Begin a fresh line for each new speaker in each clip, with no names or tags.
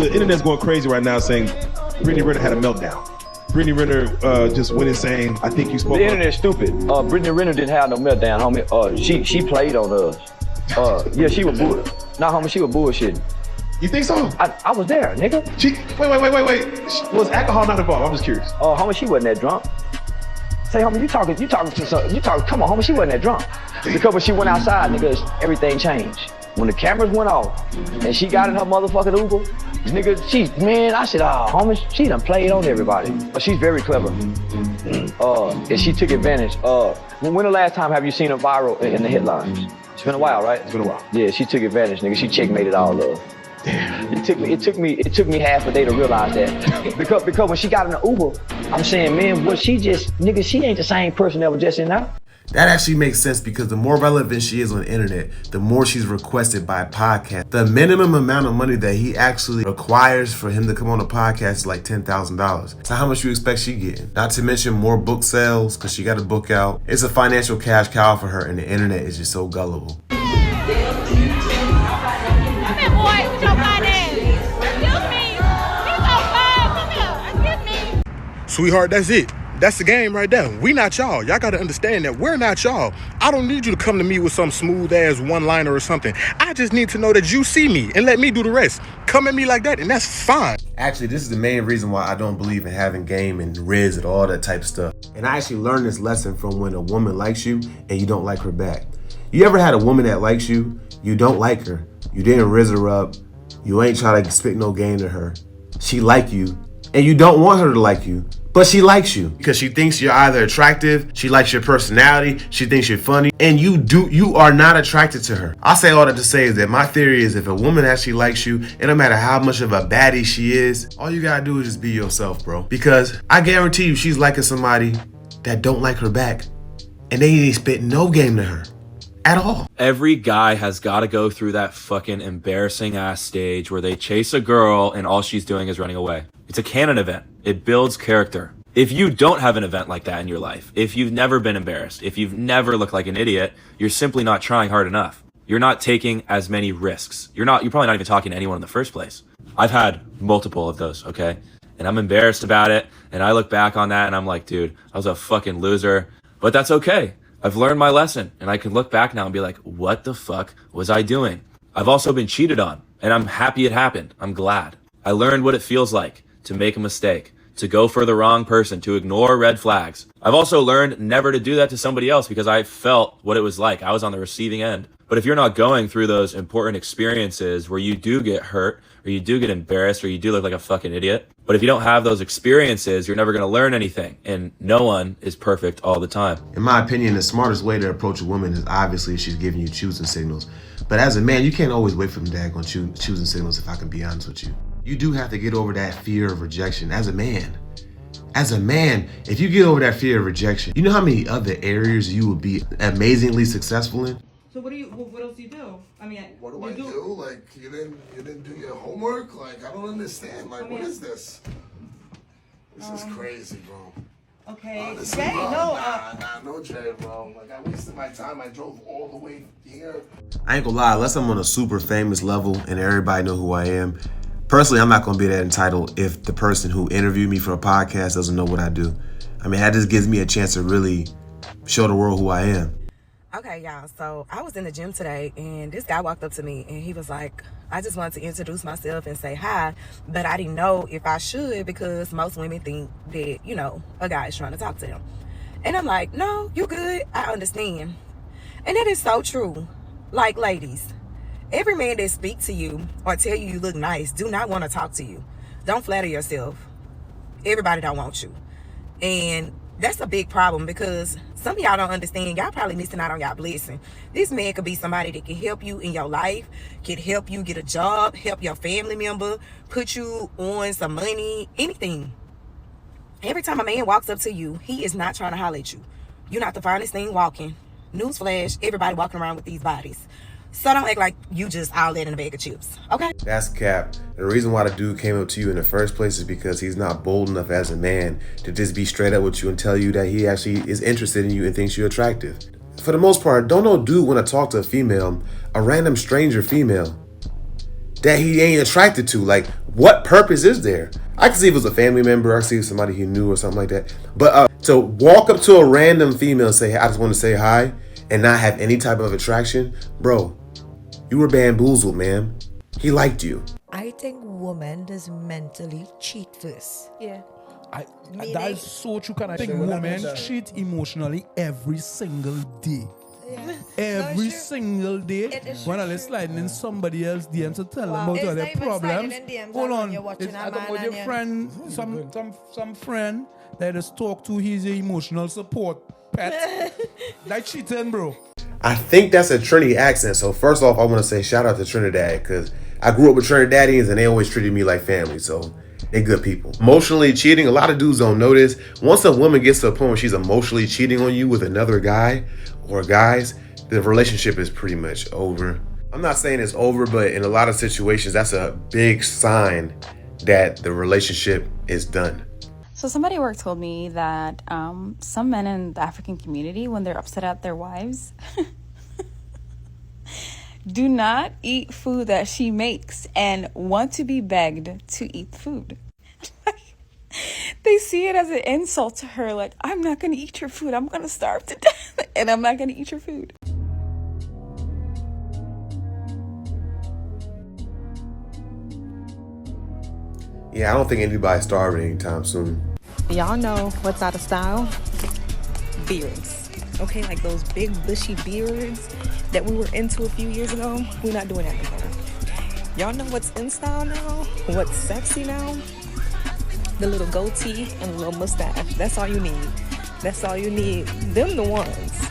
the internet's going crazy right now saying Brittany Renner had a meltdown. Brittany Renner just went insane. I think you spoke.
The internet's stupid. Brittany Renner didn't have no meltdown, homie. She played on us. Yeah, she was bullshit. Nah, homie, she was bullshitting.
You think so?
I was there, nigga.
Wait. Was alcohol not involved? I'm just curious.
Homie, she wasn't that drunk. Say, homie, you talking to something. Come on, homie, she wasn't that drunk. Because when she went outside, nigga, everything changed. When the cameras went off and she got in her motherfucking Uber, nigga, I said, homie, she done played on everybody. But she's very clever. And she took advantage. When the last time have you seen her viral in the headlines? It's been a while, right?
It's been a while.
Yeah, she took advantage, nigga. She checkmated all of.
Damn.
It took me half a day to realize that. because when she got in the Uber, I'm saying, man, she ain't the same person that was just in there.
That actually makes sense because the more relevant she is on the internet, the more she's requested by a podcast. The minimum amount of money that he actually requires for him to come on a podcast is like $10,000. So how much you expect she getting? Not to mention more book sales because she got a book out. It's a financial cash cow for her and the internet is just so gullible.
Come here, boy, with your fine ass. Excuse me. He's so fine. Come here. Excuse me.
Sweetheart, that's it. That's the game right there. We not y'all. Y'all got to understand that we're not y'all. I don't need you to come to me with some smooth ass one-liner or something. I just need to know that you see me and let me do the rest. Come at me like that and that's fine.
Actually, this is the main reason why I don't believe in having game and riz and all that type of stuff. And I actually learned this lesson from when a woman likes you and you don't like her back. You ever had a woman that likes you, you don't like her, you didn't riz her up, you ain't trying to spit no game to her, she like you, and you don't want her to like you, but she likes you because she thinks you're either attractive, she likes your personality, she thinks you're funny, and you are not attracted to her. I say all that to say is that my theory is if a woman actually likes you, and no matter how much of a baddie she is, all you gotta do is just be yourself, bro. Because I guarantee you she's liking somebody that don't like her back, and they ain't spit no game to her at all.
Every guy has got to go through that fucking embarrassing ass stage where they chase a girl and all she's doing is running away. It's a canon event. It builds character. If you don't have an event like that in your life, if you've never been embarrassed, if you've never looked like an idiot, you're simply not trying hard enough. You're not taking as many risks. You're probably not even talking to anyone in the first place. I've had multiple of those, okay? And I'm embarrassed about it. And I look back on that and I'm like, dude, I was a fucking loser. But that's okay. I've learned my lesson and I can look back now and be like, what the fuck was I doing? I've also been cheated on and I'm happy it happened. I'm glad. I learned what it feels like to make a mistake, to go for the wrong person, to ignore red flags. I've also learned never to do that to somebody else because I felt what it was like. I was on the receiving end. But if you're not going through those important experiences where you do get hurt or you do get embarrassed or you do look like a fucking idiot, but if you don't have those experiences, you're never going to learn anything. And no one is perfect all the time.
In my opinion, the smartest way to approach a woman is obviously she's giving you choosing signals. But as a man, you can't always wait for them daggone choosing signals, if I can be honest with you. You do have to get over that fear of rejection as a man. As a man, if you get over that fear of rejection, you know how many other areas you will be amazingly successful in?
So what else do you do? I mean,
what do I do? Like, you didn't do your homework? Like, I don't understand. Like, what is this? This is crazy, bro.
Okay,
Honestly,
Jay,
bro, no Jay, bro. Like, I wasted my time. I drove all the way here.
I ain't gonna lie, unless I'm on a super famous level and everybody know who I am, personally, I'm not gonna be that entitled if the person who interviewed me for a podcast doesn't know what I do. I mean, that just gives me a chance to really show the world who I am.
Okay, y'all, so I was in the gym today and this guy walked up to me and he was like, I just wanted to introduce myself and say hi, but I didn't know if I should because most women think that, a guy is trying to talk to them. And I'm like, no, you good, I understand. And that is so true. Like, ladies, every man that speak to you or tell you look nice do not want to talk to you. Don't flatter yourself. Everybody don't want you. And that's a big problem because some of y'all don't understand. Y'all probably missing out on y'all blessing. This man could be somebody that can help you in your life, can help you get a job, help your family member, put you on some money, anything. Every time a man walks up to you, he is not trying to holler at you. You're not the finest thing walking. Newsflash, everybody walking around with these bodies. So don't act like you just all that in a bag of chips, okay?
That's cap. The reason why the dude came up to you in the first place is because he's not bold enough as a man to just be straight up with you and tell you that he actually is interested in you and thinks you're attractive. For the most part, don't no dude want to talk to a random stranger female, that he ain't attracted to. Like, What purpose is there? I can see if it was a family member, I can see if somebody he knew or something like that. But to walk up to a random female and say, I just want to say hi, and not have any type of attraction, bro, you were bamboozled, man. He liked you.
I think women does mentally cheat first.
Yeah.
That is so true. I think women cheat emotionally every single day.
Yeah.
Every single day. When I sliding in somebody else's DM to tell them about all their problems. Hold on. It's with your friend, some friend that just talk to his emotional support pet. That cheating, bro.
I think that's a Trinity accent. So first off, I want to say shout out to Trinidad because I grew up with Trinidadians and they always treated me like family. So they're good people. Emotionally cheating, a lot of dudes don't know this. Once a woman gets to a point where she's emotionally cheating on you with another guy or guys, the relationship is pretty much over. I'm not saying it's over, but in a lot of situations, that's a big sign that the relationship is done.
So somebody at work told me that some men in the African community, when they're upset at their wives, do not eat food that she makes and want to be begged to eat food. They see it as an insult to her, like, I'm not going to eat your food. I'm going to starve to death, and I'm not going to eat your food.
Yeah, I don't think anybody's starving anytime soon.
Y'all know what's out of style? Beards. Okay, like those big bushy beards that we were into a few years ago. We're not doing that anymore. Y'all know what's in style now? What's sexy now? The little goatee and the little mustache. That's all you need. That's all you need. Them the ones.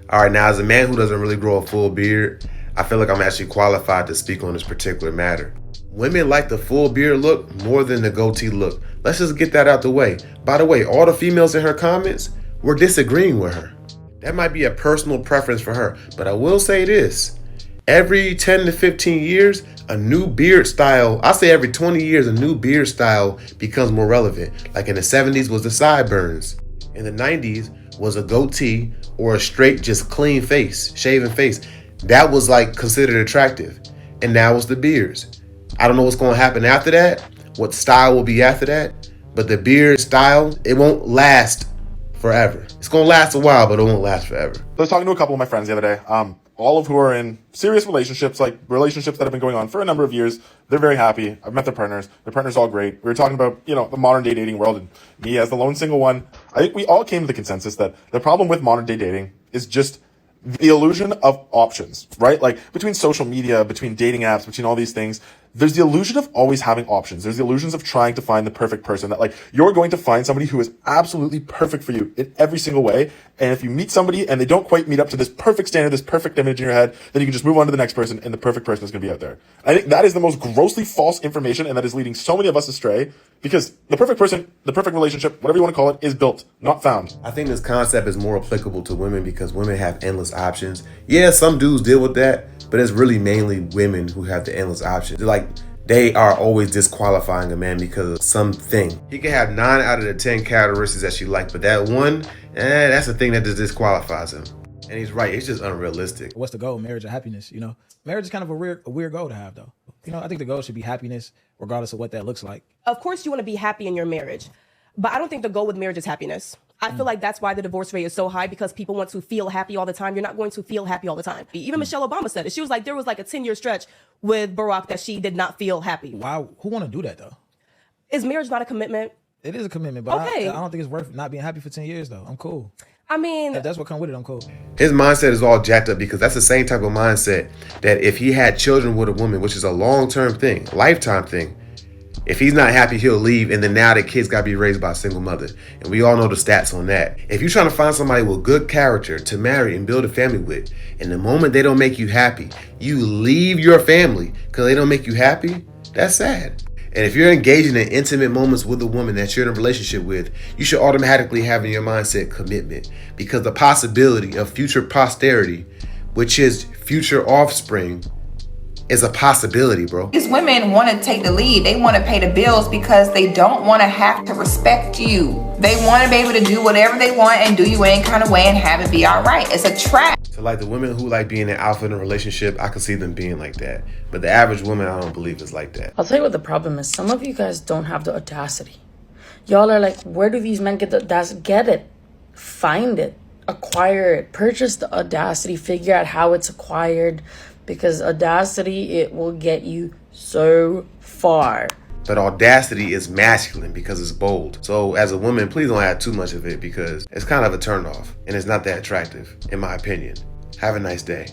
All right, now as a man who doesn't really grow a full beard, I feel like I'm actually qualified to speak on this particular matter. Women like the full beard look more than the goatee look. Let's just get that out the way. By the way, all the females in her comments were disagreeing with her. That might be a personal preference for her, but I will say this. Every 10 to 15 years, a new beard style, I say every 20 years, a new beard style becomes more relevant. Like in the 70s was the sideburns. In the 90s was a goatee or a straight, just clean face, shaven face. That was like considered attractive. And now it's the beards. I don't know what's going to happen after that, what style will be after that, but the beard style, it won't last forever. It's going to last a while, but it won't last forever.
I was talking to a couple of my friends the other day, all of who are in serious relationships, like relationships that have been going on for a number of years. They're very happy. I've met their partners. Their partners all great. We were talking about, the modern day dating world, and me as the lone single one. I think we all came to the consensus that the problem with modern day dating is just the illusion of options, right? Like between social media, between dating apps, between all these things, there's the illusion of always having options. There's the illusions of trying to find the perfect person, that like you're going to find somebody who is absolutely perfect for you in every single way. And if you meet somebody and they don't quite meet up to this perfect standard, this perfect image in your head, then you can just move on to the next person and the perfect person is going to be out there. I think that is the most grossly false information, and that is leading so many of us astray, because the perfect person, the perfect relationship, whatever you want to call it, is built, not found.
I think this concept is more applicable to women because women have endless options. Yeah, some dudes deal with that, but it's really mainly women who have the endless options. They are always disqualifying a man because of something. He can have 9 out of the 10 characteristics that she likes, but that one, that's the thing that just disqualifies him. And he's right, it's just unrealistic.
What's the goal? Marriage or happiness, Marriage is kind of a weird goal to have, though. I think the goal should be happiness, regardless of what that looks like.
Of course you want to be happy in your marriage, but I don't think the goal with marriage is happiness. I feel like that's why the divorce rate is so high, because people want to feel happy all the time. You're not going to feel happy all the time. Even Michelle Obama said it. She was like, there was like a 10-year stretch with Barack that she did not feel happy.
Wow, who want to do that, though?
Is marriage not a commitment?
It is a commitment, but
okay.
I don't think it's worth not being happy for 10 years, though. I'm cool.
I mean,
if that's what comes with it, I'm cool.
His mindset is all jacked up because that's the same type of mindset that if he had children with a woman, which is a long-term thing, lifetime thing, if he's not happy, he'll leave, and then now the kids got to be raised by a single mother. And we all know the stats on that. If you're trying to find somebody with good character to marry and build a family with, and the moment they don't make you happy, you leave your family because they don't make you happy, that's sad. And if you're engaging in intimate moments with a woman that you're in a relationship with, you should automatically have in your mindset commitment, because the possibility of future posterity, which is future offspring, is a possibility, bro.
These women want to take the lead. They want to pay the bills because they don't want to have to respect you. They want to be able to do whatever they want and do you any kind of way and have it be all right. It's a trap.
So like the women who like being an alpha in a relationship, I can see them being like that. But the average woman, I don't believe is like that.
I'll tell you what the problem is. Some of you guys don't have the audacity. Y'all are like, where do these men get the audacity? Get it. Find it. Acquire it. Purchase the audacity. Figure out how it's acquired. Because audacity, it will get you so far.
But audacity is masculine because it's bold. So as a woman, please don't have too much of it because it's kind of a turnoff and it's not that attractive, in my opinion. Have a nice day.